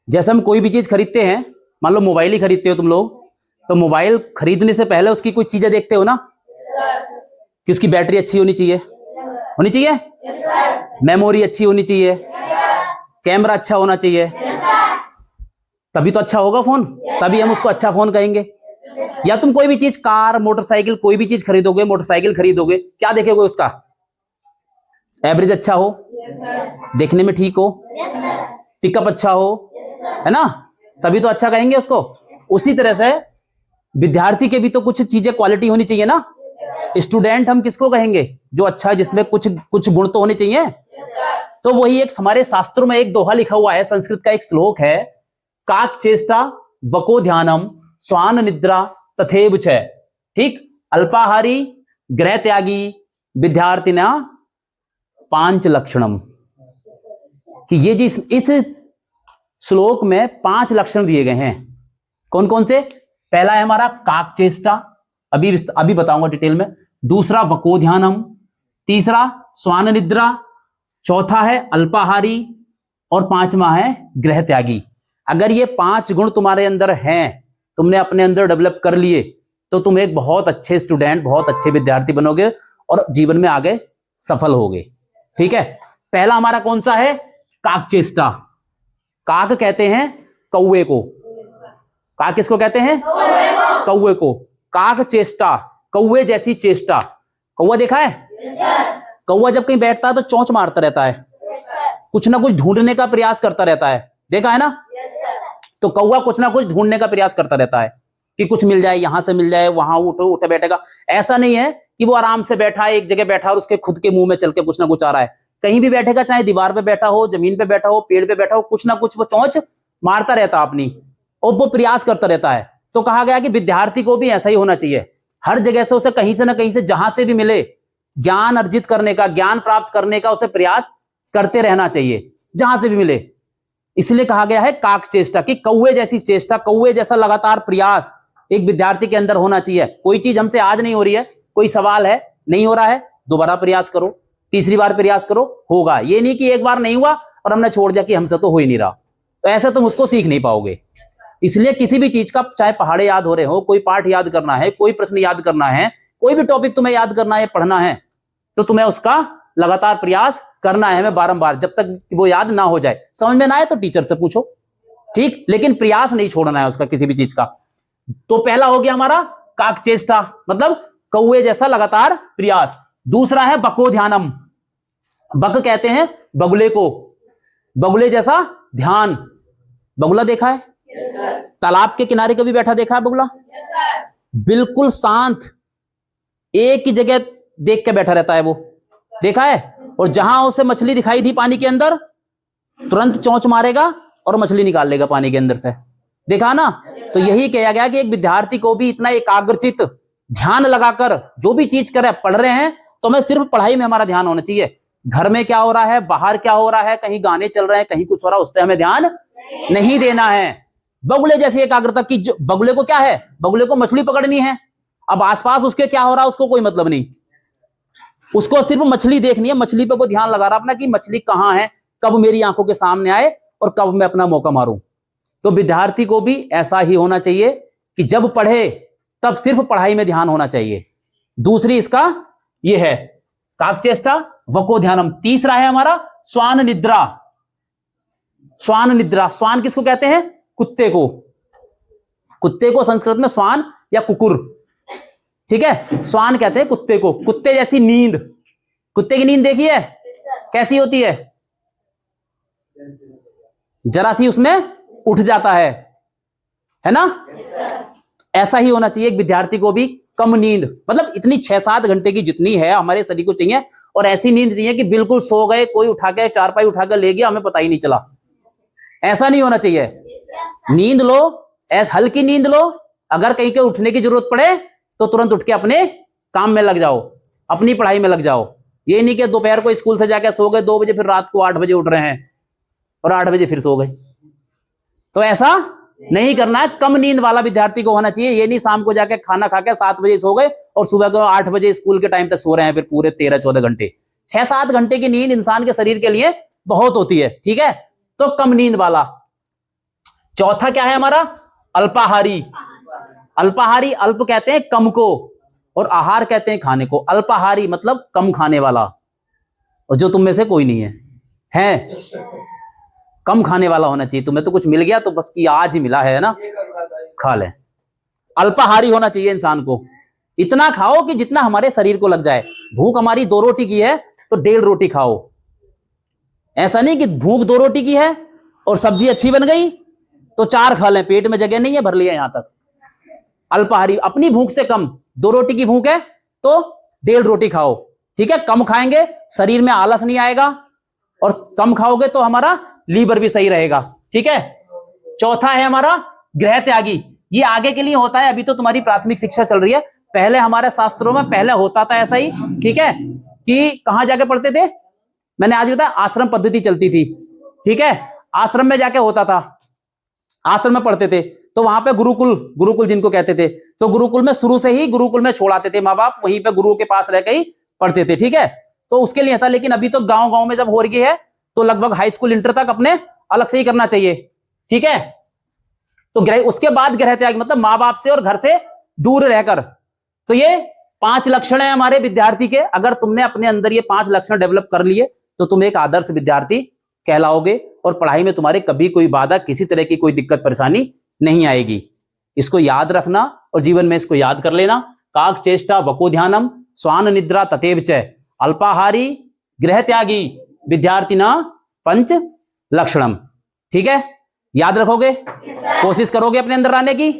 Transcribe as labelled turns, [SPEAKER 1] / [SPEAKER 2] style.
[SPEAKER 1] जैसे हम कोई भी चीज खरीदते हैं, मान लो मोबाइल ही खरीदते हो तुम लोग, तो मोबाइल खरीदने से पहले उसकी कुछ चीजें देखते हो ना कि उसकी बैटरी अच्छी होनी चाहिए, मेमोरी अच्छी होनी चाहिए, कैमरा अच्छा होना चाहिए, तभी तो अच्छा होगा फोन, तभी हम उसको अच्छा फोन कहेंगे। या तुम कोई भी चीज, कार, मोटरसाइकिल, कोई भी चीज खरीदोगे, मोटरसाइकिल खरीदोगे, क्या देखोगे? उसका एवरेज अच्छा हो, देखने में ठीक हो, पिकअप अच्छा हो, है ना, तभी तो अच्छा कहेंगे उसको। उसी तरह से विद्यार्थी के भी तो कुछ चीजें, क्वालिटी होनी चाहिए ना। स्टूडेंट हम किसको कहेंगे? जो अच्छा है, जिसमें कुछ कुछ गुण तो होने चाहिए। तो वही एक हमारे शास्त्रों में एक दोहा लिखा हुआ है, संस्कृत का एक श्लोक है, काक चेष्टा वको ध्यानम स्वान निद्रा तथेव च। ठीक, अल्पाहारी गृह त्यागी विद्यार्थिना पांच लक्षणम, कि ये जी इस श्लोक में 5 लक्षण दिए गए हैं। कौन कौन से? पहला है हमारा काक चेष्टा, अभी बताऊंगा डिटेल में। दूसरा वकोध्यानम, तीसरा स्वान निद्रा, चौथा है अल्पाहारी, और 5वां है गृह त्यागी। अगर ये 5 गुण तुम्हारे अंदर हैं, तुमने अपने अंदर डेवलप कर लिए, तो तुम एक बहुत अच्छे स्टूडेंट, बहुत अच्छे विद्यार्थी बनोगे और जीवन में आगे सफल होगे। ठीक है, पहला हमारा कौन सा है? काक चेष्टा। काक कहते हैं कौवे को। काक किसको कहते हैं? कौवे को। काक चेष्टा, कौवे जैसी चेष्टा। कौवा देखा है? कौवा जब कहीं बैठता है तो चोंच मारता रहता है, कुछ ना कुछ ढूंढने का प्रयास करता रहता है, देखा है ना? तो कौवा कुछ ना कुछ ढूंढने का प्रयास करता रहता है कि कुछ मिल जाए, यहां से मिल जाए, वहां उठे बैठेगा। ऐसा नहीं है कि वो आराम से बैठा है, एक जगह बैठा और उसके खुद के मुंह में चल के कुछ ना कुछ आ रहा है। कहीं भी बैठेगा, चाहे दीवार पे बैठा हो, जमीन पे बैठा हो, पेड़ पे बैठा हो, कुछ ना कुछ वो चोंच मारता रहता अपनी, और वो प्रयास करता रहता है। तो कहा गया कि विद्यार्थी को भी ऐसा ही होना चाहिए। हर जगह से उसे कहीं से ना कहीं से, जहां से भी मिले, ज्ञान अर्जित करने का, ज्ञान प्राप्त करने का उसे प्रयास करते रहना चाहिए, जहां से भी मिले। इसलिए कहा गया है काक चेष्टा, कि कौवे जैसी चेष्टा, कौवे जैसा लगातार प्रयास एक विद्यार्थी के अंदर होना चाहिए। कोई चीज हमसे आज नहीं हो रही है, कोई सवाल है, नहीं हो रहा है, दोबारा प्रयास करो, तीसरी बार प्रयास करो, होगा। ये नहीं कि एक बार नहीं हुआ और हमने छोड़ दिया कि हमसे तो हो ही नहीं रहा, तो ऐसे तुम उसको सीख नहीं पाओगे। इसलिए किसी भी चीज का, चाहे पहाड़े याद हो रहे हो, कोई पाठ याद करना है, कोई प्रश्न याद करना है, कोई भी टॉपिक तुम्हें याद करना है, पढ़ना है, तो तुम्हें उसका लगातार प्रयास करना है, हमें बारंबार, जब तक वो याद ना हो जाए। समझ में ना आए तो टीचर से पूछो, ठीक, लेकिन प्रयास नहीं छोड़ना है उसका, किसी भी चीज का। तो पहला हो गया हमारा काक चेष्टा, मतलब कौवे जैसा लगातार प्रयास। दूसरा है बको ध्यानम। बक कहते हैं बगुले को, बगुले जैसा ध्यान। बगुला देखा है? तालाब के किनारे कभी बैठा देखा है बगुला? बिल्कुल शांत, एक ही जगह देख के बैठा रहता है वो, देखा है? और जहां उसे मछली दिखाई थी पानी के अंदर, तुरंत चोंच मारेगा और मछली निकाल लेगा पानी के अंदर से, देखा ना? तो यही कहा गया कि एक विद्यार्थी को भी इतना एकाग्रचित ध्यान लगाकर जो भी चीज करे, पढ़ रहे हैं तो हमें सिर्फ पढ़ाई में हमारा ध्यान होना चाहिए। घर में क्या हो रहा है, बाहर क्या हो रहा है, कहीं गाने चल रहे हैं, कहीं कुछ हो रहा है, उस पर हमें ध्यान नहीं देना है। बगुले जैसी एकाग्रता की, जो बगुले को क्या है, बगुले को मछली पकड़नी है, अब आसपास उसके क्या हो रहा है उसको कोई मतलब नहीं, उसको सिर्फ मछली देखनी है, मछली पे वो ध्यान लगा रहा अपना कि मछली कहां है, कब मेरी आंखों के सामने आए और कब मैं अपना मौका मारूं। तो विद्यार्थी को भी ऐसा ही होना चाहिए कि जब पढ़े तब सिर्फ पढ़ाई में ध्यान होना चाहिए। दूसरी इसका ये है काक चेष्टा वको ध्यानम। तीसरा है हमारा स्वान निद्रा। स्वान निद्रा, स्वान किसको कहते हैं? कुत्ते को। कुत्ते को संस्कृत में स्वान या कुकुर, ठीक है, स्वान कहते हैं कुत्ते को। कुत्ते जैसी नींद, कुत्ते की नींद देखी है कैसी होती है? जरा सी उसमें उठ जाता है ना? ऐसा ही होना चाहिए एक विद्यार्थी को भी, कम नींद, मतलब इतनी 6-7 घंटे की जितनी है हमारे शरीर को चाहिए, और ऐसी नींद चाहिए कि बिल्कुल सो गए, कोई उठा के चारपाई उठा के ले गया, हमें पता ही नहीं चला। ऐसा नहीं होना चाहिए। नींद लो, ऐसा हल्की नींद लो, अगर कहीं के उठने की जरूरत पड़े तो तुरंत उठ के अपने काम में लग जाओ, अपनी पढ़ाई में लग जाओ। ये नहीं कि दोपहर को स्कूल से जाके सो गए 2 बजे, फिर रात को 8 बजे उठ रहे हैं और 8 बजे फिर सो गए, तो ऐसा नहीं करना है। कम नींद वाला विद्यार्थी को होना चाहिए। ये नहीं शाम को जाके खाना खा के 7 बजे सो गए और सुबह को 8 बजे स्कूल के टाइम तक सो रहे हैं, फिर पूरे 13-14 घंटे। 6-7 घंटे की नींद इंसान के शरीर के लिए बहुत होती है, ठीक है? तो कम नींद वाला। चौथा क्या है हमारा? अल्पाहारी। अल्पाहारी, अल्प कहते हैं कम को, और आहार कहते हैं खाने को। अल्पाहारी मतलब कम खाने वाला, और जो तुम में से कोई नहीं है कम खाने वाला होना चाहिए। तुम्हें तो कुछ मिल गया तो बस कि आज ही मिला है ना, खा ले। अल्पाहारी होना चाहिए इंसान को, इतना खाओ कि जितना हमारे शरीर को लग जाए। भूख हमारी 2 रोटी की है तो 1.5 रोटी खाओ। ऐसा नहीं कि भूख 2 रोटी की है और सब्जी अच्छी बन गई तो 4 खा लें, पेट में जगह नहीं है, भर लिया यहां तक। अल्पाहारी, अपनी भूख से कम, 2 रोटी की भूख है तो 1.5 रोटी खाओ, ठीक है। कम खाएंगे, शरीर में आलस नहीं आएगा, और कम खाओगे तो हमारा लीवर भी सही रहेगा, ठीक है। चौथा है हमारा गृह त्यागी। ये आगे के लिए होता है, अभी तो तुम्हारी प्राथमिक शिक्षा चल रही है। पहले हमारे शास्त्रों में पहले होता था ऐसा ही, ठीक है, कि कहां जाके पढ़ते थे, मैंने आज बताया, आश्रम पद्धति चलती थी, ठीक है। आश्रम में जाके होता था, आश्रम में पढ़ते थे, तो वहां पे गुरुकुल, गुरुकुल जिनको कहते थे, तो गुरुकुल में शुरू से ही गुरुकुल में छोड़ाते थे माँ बाप, वहीं पे गुरु के पास रह के ही पढ़ते थे, ठीक है। तो उसके लिए था, लेकिन अभी तो गांव गांव में जब हो रही है तो लगभग हाई स्कूल इंटर तक अपने अलग से ही करना चाहिए, ठीक है। तो गृह, उसके बाद गृह त्याग मतलब माँ बाप से और घर से दूर रहकर। तो ये 5 लक्षण है हमारे विद्यार्थी के। अगर तुमने अपने अंदर ये 5 लक्षण डेवलप कर लिए तो तुम एक आदर्श विद्यार्थी कहलाओगे, और पढ़ाई में तुम्हारे कभी कोई बाधा, किसी तरह की कोई दिक्कत परेशानी नहीं आएगी। इसको याद रखना और जीवन में इसको याद कर लेना। काक चेष्टा वको ध्यानम स्वान निद्रा ततेव च अल्पाहारी गृह त्यागी विद्यार्थिना पंच लक्षणम, ठीक है। याद रखोगे? कोशिश करोगे अपने अंदर लाने की?